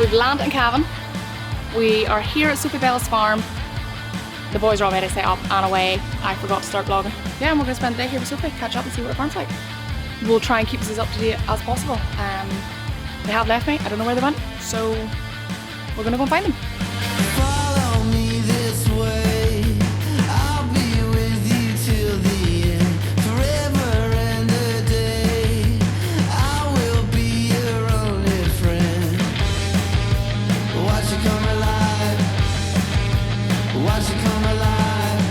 we've landed in Cavan. We are here at Sophie Bell's farm. The boys are all ready to set up and away. I forgot to start vlogging. Yeah, and we're going to spend the day here with Sophie, catch up and see what our farm's like. We'll try and keep this as up to date as possible. They have left me, I don't know where they went, so we're going to go and find them. Follow me this way. I'll be with you till the end, forever and a day. I will be your only friend. Watch it come alive. Watch it come alive.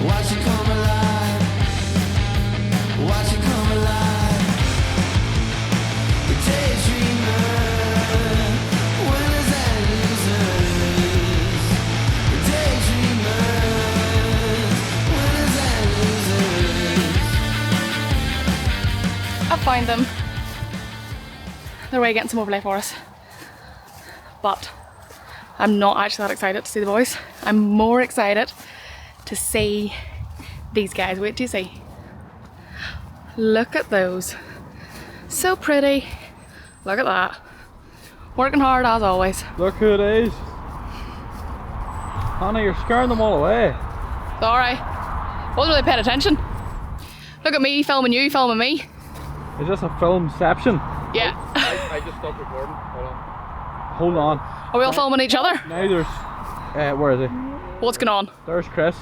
Watch it come alive. Watch it come alive. The daydreamer, winners and losers. The daydreamers, winners and losers. I'll find them. They're away getting some overlay for us. But I'm not actually that excited to see the boys. I'm more excited to see these guys. Wait till you see. Look at those. So pretty. Look at that. Working hard as always. Look who it is. Hannah, you're scaring them all away. Sorry. Wasn't really paying attention. Look at me filming you, filming me. Is this a filmception? Yeah. I just stopped recording. Hold on. Are we all filming each other? Now there's... where is he? What's going on? There's Chris.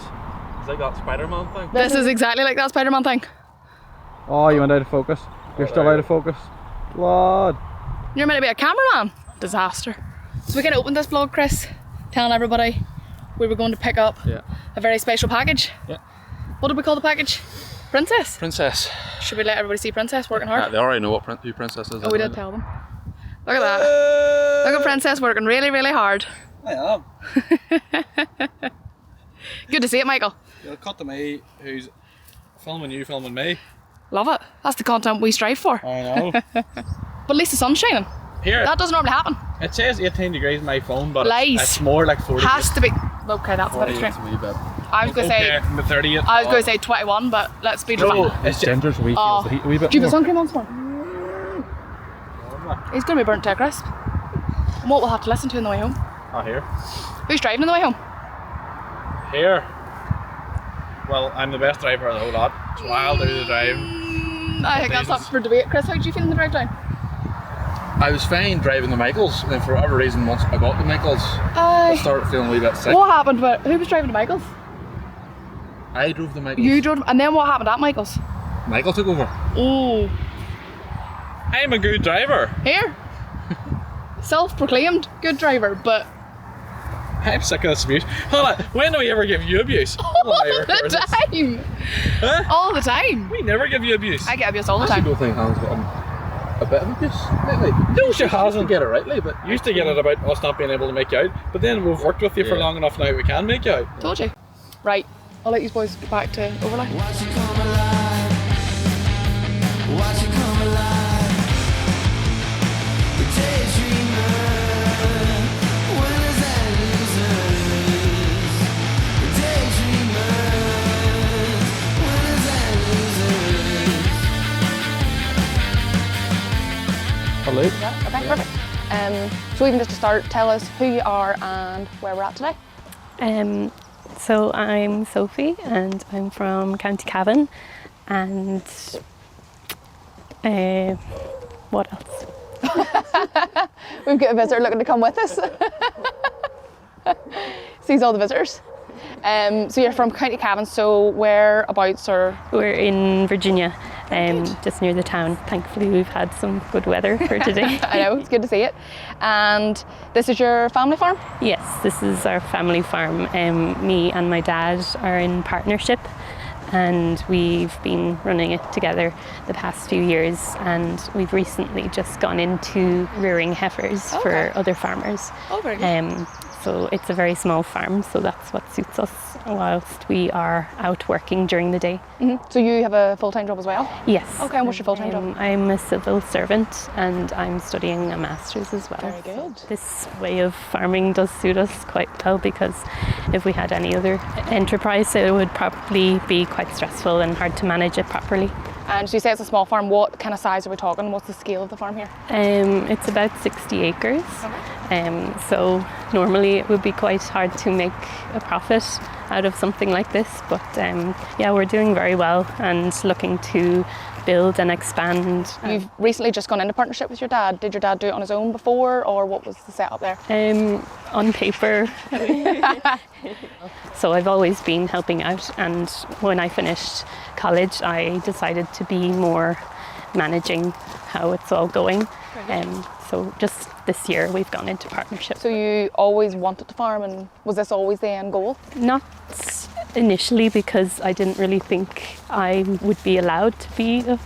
It's like that Spider-Man thing. This is exactly like that Spider-Man thing. Oh, you went out of focus. You're still out of focus. Lord. You're meant to be a cameraman. Disaster. So we can open this vlog, Chris, telling everybody we were going to pick up a very special package. Yeah. What did we call the package? Princess? Princess. Should we let everybody see Princess working hard? They already know who Princess is. Oh, we did tell them. Look at that. Look at Princess working really, really hard. I am. Good to see it, Michael. You'll cut to me who's filming you, filming me. Love it. That's the content we strive for. I know. But at least the sun's shining. Here, That doesn't normally happen. it says 18 degrees in my phone, but Lies. it's more like 40. Has to be. Okay, that's a bit extreme. I was going to say. the 30th. I was going to say 21, but let's be dramatic. It's Ginger's week. Oh. A wee bit Do you have a more. sun cream on this one? He's going to be burnt to a crisp. And what we'll have to listen to on the way home. Oh, here. Who's driving on the way home? Here. Well, I'm the best driver of the whole lot, so I'll do the drive. I think that's up for debate. Chris, how did you feel in the drive down? I was fine driving the Michaels, and then for whatever reason, once I got the Michaels, I started feeling a wee bit sick. What happened? But who was driving the Michaels? I drove the Michaels. You drove, and then what happened at Michaels? Michael took over. Oh, I'm a good driver. here. Self-proclaimed good driver, but I'm sick of this abuse. Hold on, when do we ever give you abuse? all the time. Huh? All the time. We never give you abuse. I get abuse all the I time. don't think Hannah's got a bit of abuse lately. No, she hasn't. Get it rightly, but Used to get it about us not being able to make you out, but then we've worked with you for long enough now we can make you out. Told you. Right, I'll let you boys get back to overlay. Watch it come alive. Watch it come alive. The daydreamer, winners and losers. The daydreamers, winners and losers. Hello. Yeah, okay, perfect. So even just to start, tell us who you are and where we're at today. So I'm Sophie and I'm from County Cavan, and what else? We've got a visitor looking to come with us. Sees all the visitors. So you're from County Cavan, so whereabouts are... We're in Virginia, just near the town. Thankfully we've had some good weather for today. I know, it's good to see it. And this is your family farm? Yes, this is our family farm. Me and my dad are in partnership, and we've been running it together the past few years, and we've recently just gone into rearing heifers for other farmers. Oh, very good. So it's a very small farm, so that's what suits us whilst we are out working during the day. So you have a full-time job as well? Yes. Okay, and what's your full-time job? I'm a civil servant and I'm studying a master's as well. Very good. This way of farming does suit us quite well, because if we had any other enterprise, it would probably be quite stressful and hard to manage it properly. And so you say it's a small farm. What kind of size are we talking? What's the scale of the farm here? It's about 60 acres. So normally it would be quite hard to make a profit out of something like this, but yeah, we're doing very well and looking to build and expand. You've recently just gone into partnership with your dad. Did your dad do it on his own before, or what was the setup there? On paper. So I've always been helping out, and when I finished college I decided to be more managing how it's all going. So just this year we've gone into partnership. So you always wanted to farm, and was this always the end goal? Not initially, because I didn't really think I would be allowed to be a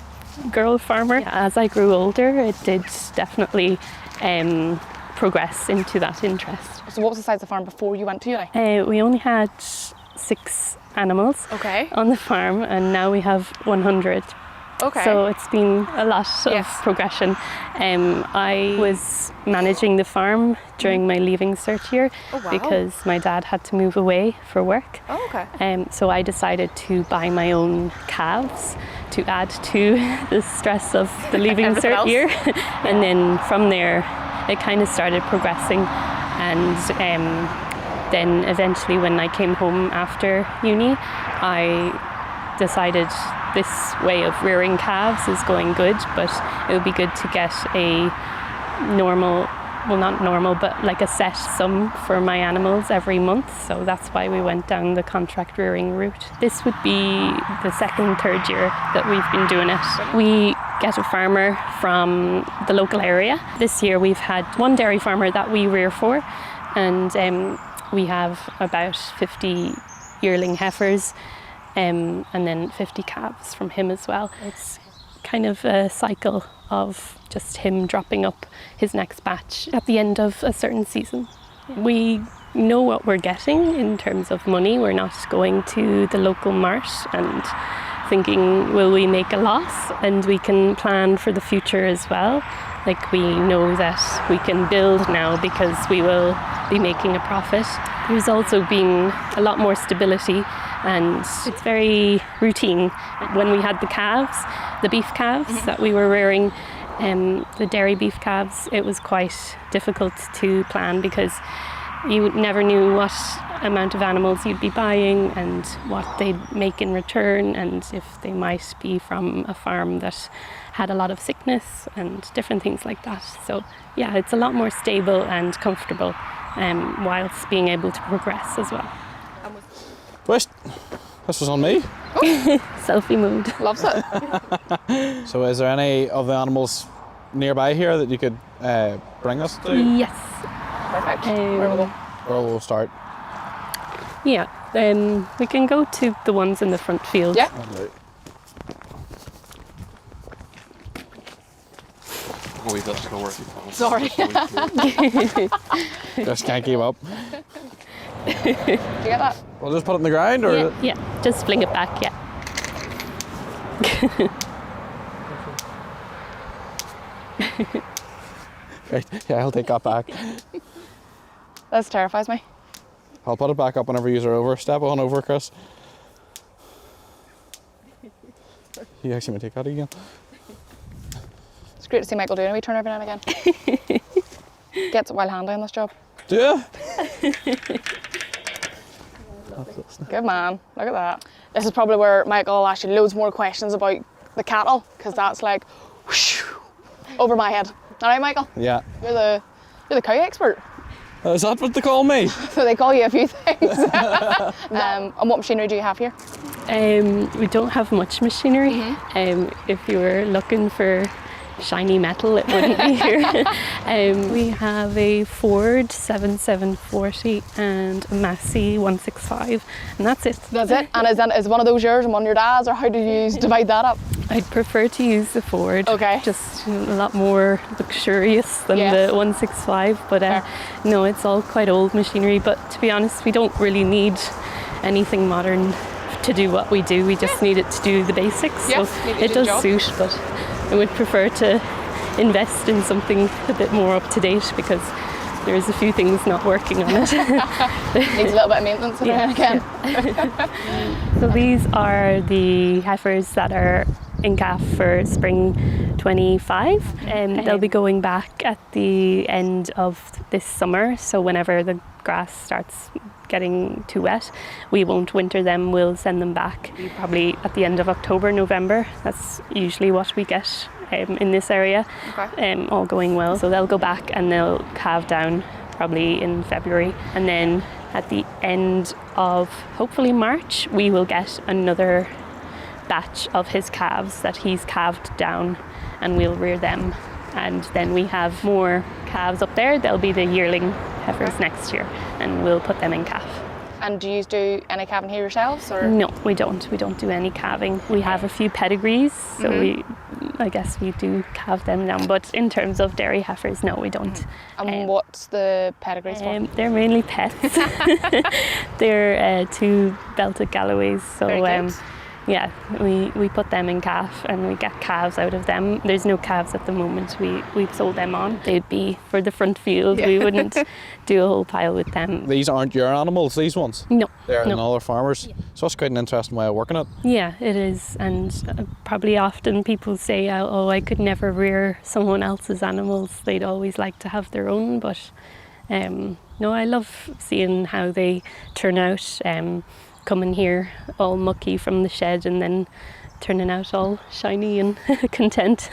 girl farmer. As I grew older, it did definitely progress into that interest. So what was the size of the farm before you went to uni? We only had 6 animals Okay. on the farm, and now we have 100. Okay. So it's been a lot of progression. I was managing the farm during my leaving cert year because my dad had to move away for work. Oh, okay. So I decided to buy my own calves to add to the stress of the leaving cert year. And then from there it kind of started progressing, and then eventually when I came home after uni, I decided this way of rearing calves is going good, but it would be good to get a normal, well not normal, but like a set sum for my animals every month. So that's why we went down the contract rearing route. This would be the second, third year that we've been doing it. We get a farmer from the local area. This year we've had one dairy farmer that we rear for, and we have about 50 yearling heifers, and then 50 calves from him as well. It's kind of a cycle of just him dropping up his next batch at the end of a certain season. We know what we're getting in terms of money. We're not going to the local mart and thinking, will we make a loss? And we can plan for the future as well. Like, we know that we can build now because we will be making a profit. There's also been a lot more stability, and it's very routine. When we had the calves, the beef calves that we were rearing, the dairy beef calves, it was quite difficult to plan because you never knew what amount of animals you'd be buying and what they'd make in return, and if they might be from a farm that had a lot of sickness and different things like that. So yeah, it's a lot more stable and comfortable, whilst being able to progress as well. This was on me. Selfie mode. Loves it. So is there any of the animals nearby here that you could bring us to? Yes. Perfect. Where will we go? Or we'll start? Yeah, we can go to the ones in the front field. Yeah. Oh, we've got to go work. Sorry. Just can't keep up. Do you get that? We'll just put it in the ground, or Yeah, just fling it back, yeah. Right, yeah, I'll take that back. This terrifies me. I'll put it back up whenever you're over. Step on over, Chris. You actually might take that again. It's great to see Michael doing a wee turn every now and again. Gets it while handling this job. Do you? Good man. Look at that. This is probably where Michael will ask you loads more questions about the cattle, because that's like whoosh, over my head. All right, Michael? Yeah. You're the cow expert. Is that what they call me? So they call you a few things. And what machinery do you have here? We don't have much machinery. If you were looking for shiny metal, it wouldn't be here. We have a Ford 7740 and a Massey 165, and that's it. That's it? And is one of those yours and one your dad's, or how do you divide that up? I'd prefer to use the Ford. Okay. Just a lot more luxurious than Yes. the 165, but no, it's all quite old machinery. But to be honest, we don't really need anything modern to do what we do. We just need it to do the basics. Yes, so need to it do the does job. suit, but I would prefer to invest in something a bit more up to date, because there's a few things not working on it. Needs a little bit of maintenance every now and again. So these are the heifers that are in calf for spring 25. They'll be going back at the end of this summer, so whenever the grass starts getting too wet, we won't winter them, we'll send them back probably at the end of October, November. That's usually what we get in this area, all going well. So they'll go back and they'll calve down probably in February, and then at the end of hopefully March we will get another batch of his calves that he's calved down, and we'll rear them, and then we have more calves up there. They'll be the yearling heifers next year, and we'll put them in calf. And do you do any calving here yourselves, or? No, we don't do any calving. We have a few pedigrees, so I guess we do calve them down, but in terms of dairy heifers, no, we don't. And what's the pedigrees for? They're mainly pets. They're 2 belted Galloways, so Very good. yeah, we put them in calf and we get calves out of them. There's no calves at the moment. We've sold them on. They'd be for the front field. We wouldn't do a whole pile with them. These aren't your animals, these ones? No. They're no. another farmers. So that's quite an interesting way of working it. Yeah, it is. And probably often people say, oh, I could never rear someone else's animals. They'd always like to have their own. But no, I love seeing how they turn out. Coming here all mucky from the shed and then turning out all shiny and content.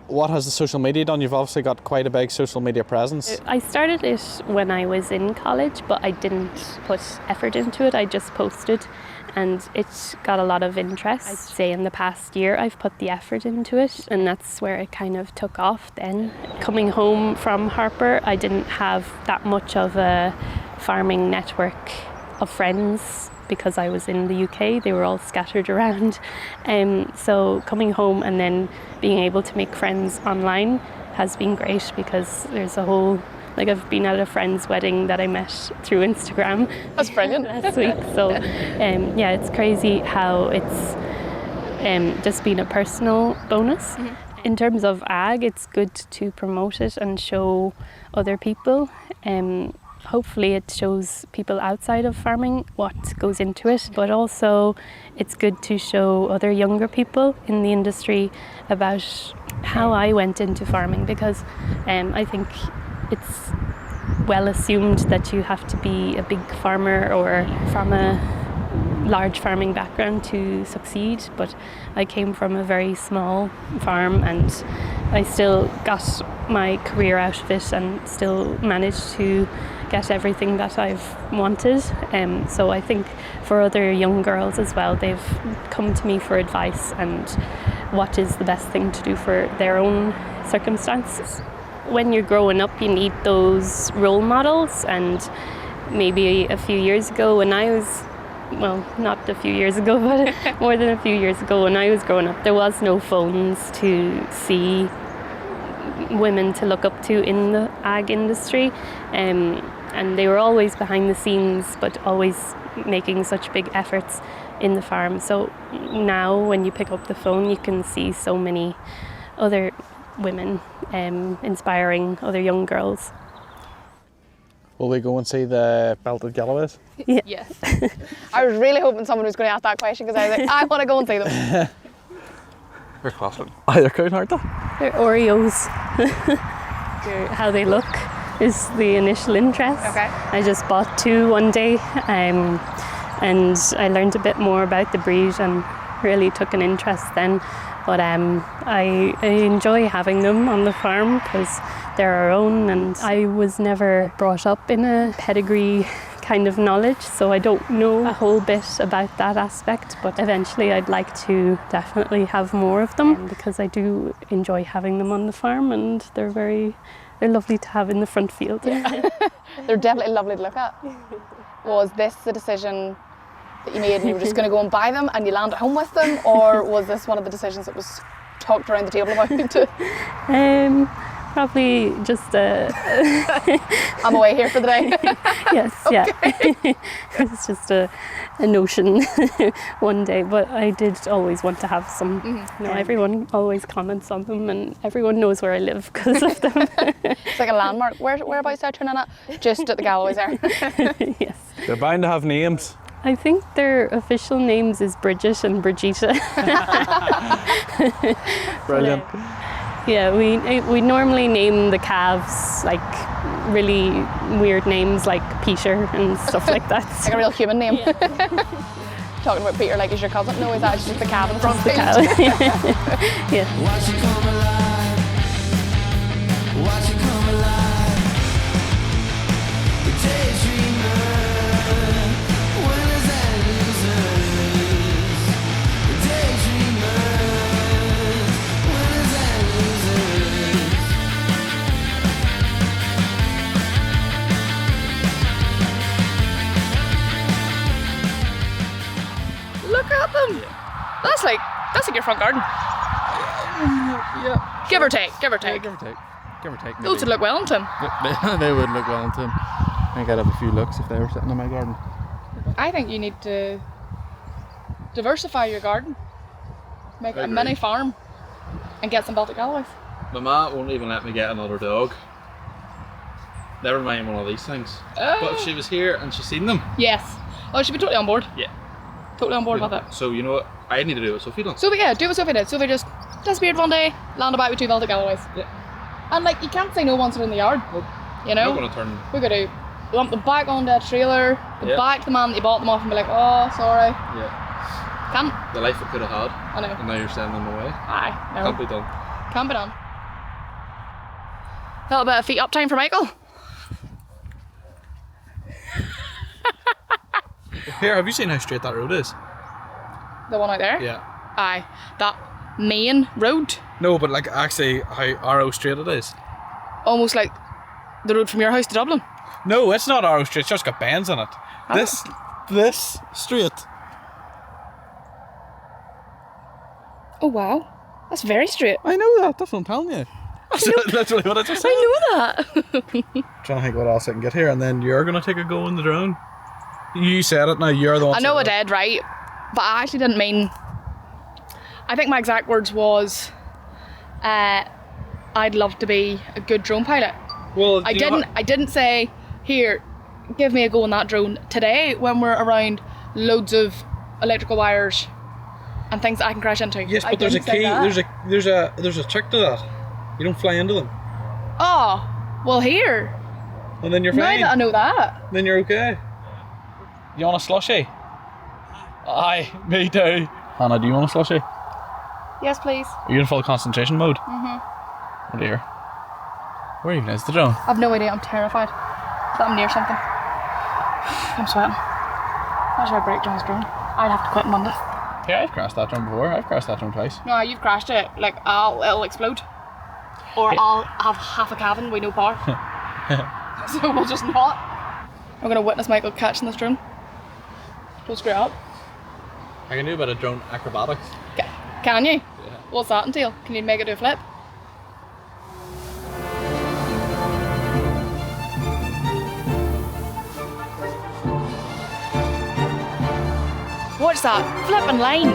What has the social media done? You've obviously got quite a big social media presence. I started it when I was in college, but I didn't put effort into it. I just posted, and it got a lot of interest. I'd say in the past year I've put the effort into it, and that's where it kind of took off then. Coming home from Harper, I didn't have that much of a farming network of friends because I was in the UK. They were all scattered around. So coming home and then being able to make friends online has been great, because there's a whole, like, I've been at a friend's wedding that I met through Instagram. That's brilliant. Last week. So yeah, it's crazy how it's just been a personal bonus. In terms of ag, it's good to promote it and show other people. Hopefully it shows people outside of farming what goes into it, but also it's good to show other younger people in the industry about how I went into farming, because I think it's well assumed that you have to be a big farmer or from a large farming background to succeed, but I came from a very small farm and I still got my career out of it and still managed to get everything that I've wanted. So I think for other young girls as well, they've come to me for advice and what is the best thing to do for their own circumstances. When you're growing up, you need those role models, and maybe a few years ago when I was, well, not a few years ago, but more than a few years ago when I was growing up, there was no phones to see women to look up to in the ag industry, and they were always behind the scenes but always making such big efforts in the farm. So now when you pick up the phone, you can see so many other women inspiring other young girls. Will we go and see the belted Galloways? Yeah. Yes. I was really hoping someone was going to ask that question, because I was like, I want to go and see them. They're classic. Oh, they're cool, aren't they? They're Oreos. How they look is the initial interest. Okay. I just bought 2 one day, and I learned a bit more about the breed and really took an interest then. But I enjoy having them on the farm because they're our own, and I was never brought up in a pedigree kind of knowledge, so I don't know a whole bit about that aspect, but eventually I'd like to definitely have more of them because I do enjoy having them on the farm, and they're lovely to have in the front field. They're definitely lovely to look at. Was this the decision that you made and you were just going to go and buy them and you land at home with them, or was this one of the decisions that was talked around the table about? Probably just I'm away here for the day. Yes, yeah. It's just a notion one day, but I did always want to have some. You know, everyone always comments on them and everyone knows where I live because of them. It's like a landmark. Whereabouts are turning at? Just at the Galloways there. Yes. They're bound to have names. I think their official names is Bridget and Brigitte. Brilliant. Yeah, we normally name the calves like really weird names like Peter and stuff like that. Like a real human name. Talking about Peter like he's your cousin. No, he's actually just the Cavan from The cow. Yeah. Watch it come alive. Watch it come alive. The daydreamer. Winners and losers. The daydreamers. Winners and losers. Look at them. That's like your front garden. Yeah. Give or take, give or take. Give or take. Give or take. Those would look well into him. They would look well into him. I think I'd have a few looks if they were sitting in my garden. I think you need to diversify your garden. Make I a agree. mini farm and get some Baltic AgLife. My ma won't even let me get another dog. Never mind one of these things. But if she was here and she's seen them. Yes. Oh, she'd be totally on board. Yeah. Totally on board with it. So you know what? I need to do what Sophie done. Sophie, yeah, do what Sophie did. Sophie just disappeared one day, landed back with 2 Baltic AgLife. Yeah. And like, you can't say no once they're in the yard. Nope. You know? I'm not gonna turn. We gotta lump them back onto a trailer, go Yeah. back to the man that you bought them off and be like, oh, sorry. Yeah. Can't. The life it could have had. I know. And now you're sending them away. Aye, no. Can't be done. Can't be done. A little bit of feet up time for Michael. Here, have you seen how straight that road is? The one out there? Yeah. Aye. That main road. No, but like actually how arrow straight it is. Almost like the road from your house to Dublin. No, it's not arrow straight. It's just got bends in it. This straight. Oh wow. That's very straight. I know that. That's what I'm telling you. That's literally what I just said. I know that. Trying to think what else I can get here, and then you're gonna take a go in the drone. You said it now. You're the one. I know I said it. did, right? But I actually didn't mean. I think my exact words was, I'd love to be a good drone pilot. Well, I didn't say, here, give me a go on that drone today when we're around loads of electrical wires and things that I can crash into. Yes, I but there's a didn't say key. that. There's a trick to that. You don't fly into them, Oh, well here. and then you're Now fine. that I know that. Then you're okay. You want a slushie? Aye, me too. Hannah, do you want a slushie? Yes, please. Are you in full concentration mode? Mm-hmm. Oh dear. Where even is the drone? I've no idea. I'm terrified that I'm near something. I'm sweating. Imagine if I break John's drone. I'd have to quit on Monday. Yeah, I've crashed that drone before. I've crashed that drone twice. No, you've crashed it. Like, it'll explode. Or I'll have half a Cavan with no power. So we'll just not. I'm gonna witness Michael catching this drone. Don't screw it up. I can do a bit of drone acrobatics. Can you? Yeah. What's that entail? Can you make it do a flip? What's that? Flipping line.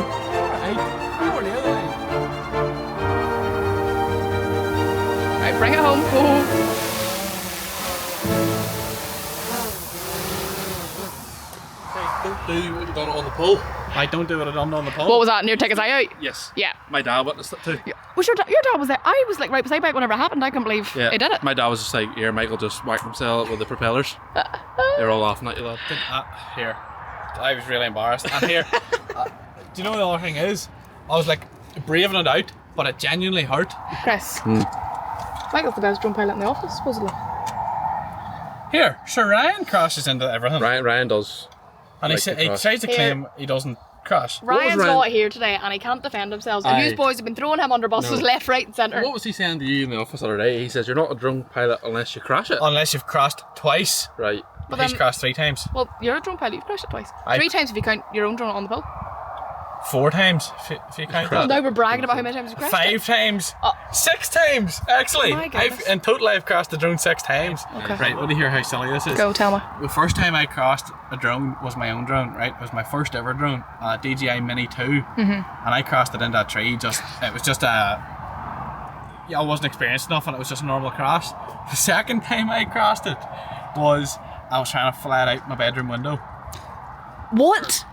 Right, bring it home. Oh. Don't do what you done on the pole. I don't do what I done on the pole. What was that? Near take his eye out? Yes. Yeah. My dad witnessed it too. Was your dad was there? I was like right beside Mike whenever it happened. I can't believe he did it. My dad was just like, here, Michael just whacked himself with the propellers. They're all laughing at you, lad. Here. I was really embarrassed. And here, do you know what the other thing is? I was like braving it out, but it genuinely hurt. Chris. Michael's the best drone pilot in the office, supposedly. Here, sure, Ryan crashes into everything. Ryan does. And like to he crash. tries to Here. claim he doesn't crash. Ryan's Ryan- not here today and he can't defend himself. And Aye. you boys have been throwing him under buses No. left, right and centre. What was he saying to you in the office the other day? He says, you're not a drone pilot unless you crash it. Unless you've crashed twice. Right. But He's then- crashed 3 times. Well, you're a drone pilot, you've crashed it twice. I- 3 times if you count your own drone on the pole. 4 times, if you count Well, that. now we're bragging about how many times you crashed 5 times. Oh. 6 times, actually. Oh my goodness. In total, I've crashed the drone 6 times. Okay. Right, want to hear how silly this it. is? Go, tell me. The first time I crashed a drone was my own drone, right? It was my first ever drone, a DJI Mini 2. And I crashed it into a tree. It was just a... Yeah, I wasn't experienced enough and it was just a normal crash. The second time I crashed it was I was trying to fly it out my bedroom window. What?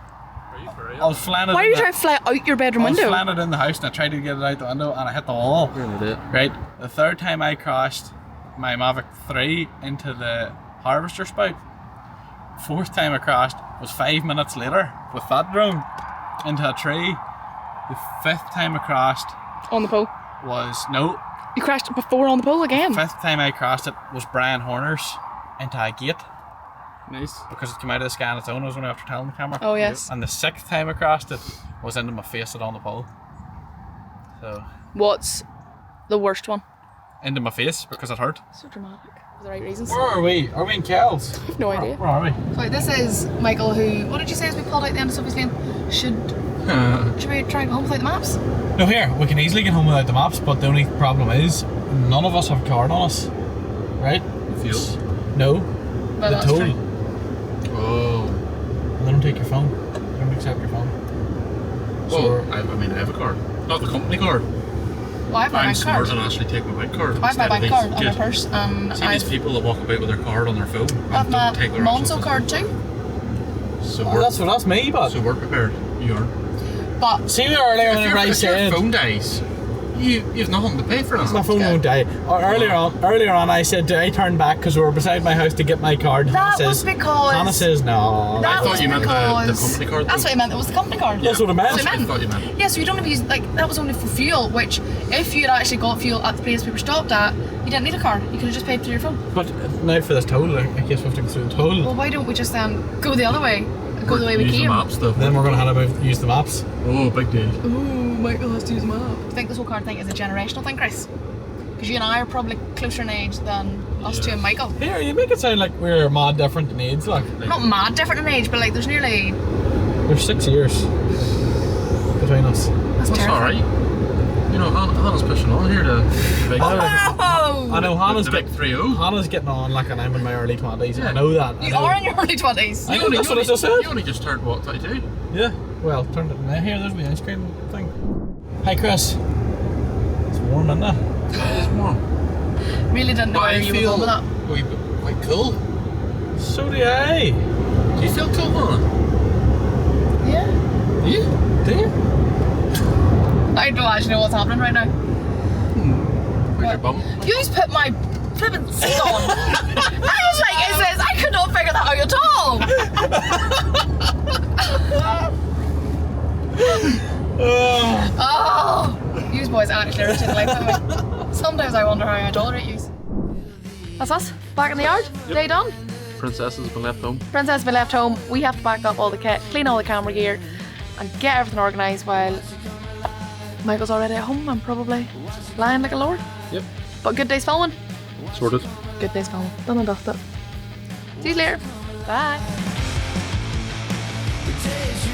I was flying it. Why are you trying to fly out your bedroom I was window? flying it in the house and I tried to get it out the window and I hit the wall. You're an idiot. Right. The third time I crashed my Mavic 3 into the harvester spout. Fourth time I crashed was 5 minutes later with that drone into a tree. The fifth time I crashed On the pole. was no. You crashed before on the pole again. Fifth time I crashed it was Brian Horner's into a gate Nice. because it came out of the sky on its own. I was only after telling the camera. Oh yes. And the sixth time I crashed it was into my face it on the pole. So What's the worst one? into my face because it hurt. So dramatic. For the right reasons. Where are we? Are we in Kells? No idea. Where are we? So this is Michael who, what did you say as we pulled out the end of Sophie's Lane? Should we try and go home without the maps? No, here, we can easily get home without the maps, but the only problem is none of us have a card on us. Right? Fuel. No. Well, The that's toll. true. Oh. And they don't take your phone. They don't accept your phone. Well, I have a card. Not the company card. Well, I have my I'm bank smart card. and actually take my bank card. I have my instead of bank these. card and my Good. purse and See I these have people that walk about with their card on their phone and my don't take their Monzo actions. card too. So Oh, that's me, but. so we're prepared. You are. But See me earlier whenever I If your said phone dies, you've nothing to pay for that. my phone won't die. Or earlier on, I said, "Do I turn back?" Because we were beside my house to get my card. that Hannah was says, because Hannah says no. that I thought was you meant the because company card, That's though. what I meant. It was the company card. That's what I meant. That's what I I thought you meant. Yeah, so you don't have to use, like, that was only for fuel, which if you had actually got fuel at the place we were stopped at, you didn't need a card. You could have just paid through your phone. But now for this toll, I guess we have to go through the toll. Well, why don't we just go the other way? Go the way we Use came. the maps though. Then we're gonna have to use the maps. Oh, big deal. Ooh, Michael has to use map. I think this whole card thing is a generational thing, Chris. Because you and I are probably closer in age than us two and Michael. Here, you make it sound like we're mad different in age. Like Not mad different in age, but like there's nearly. there's 6 years between us. That's That's terrifying. alright. You know, Hannah's pushing on here to big, Oh! I know Hannah's the big 3-0. Hannah's getting on like, and I'm in my early 20s. I Yeah. know that. I You know. are in your early 20s. I know, that's what I just said. You only just turned what, 22? Yeah. Well, turned it in there. Here, there's the ice cream thing. Hi, Chris. It's warm, isn't it? It is warm. Really didn't know But where I you were feel going with that. a wee bit quite cool. So do I. Do you feel cool, Hannah? Yeah. Do you? Do you? I don't actually know what's happening right now. Where's your bum? You just put my flippin' seat on. I was like, is this? I could not figure that out at all. Oh, you boys actually are the life of me. Sometimes I wonder how I tolerate you. That's us, back in the yard, day done. Princess has been left home. Princess has been left home. We have to back up all the kit, clean all the camera gear, and get everything organised while Michael's already at home and probably lying like a lord. Yep. But good day's filming. Sorted. Good day's filming. Done and dusted. See you later. Bye. Taste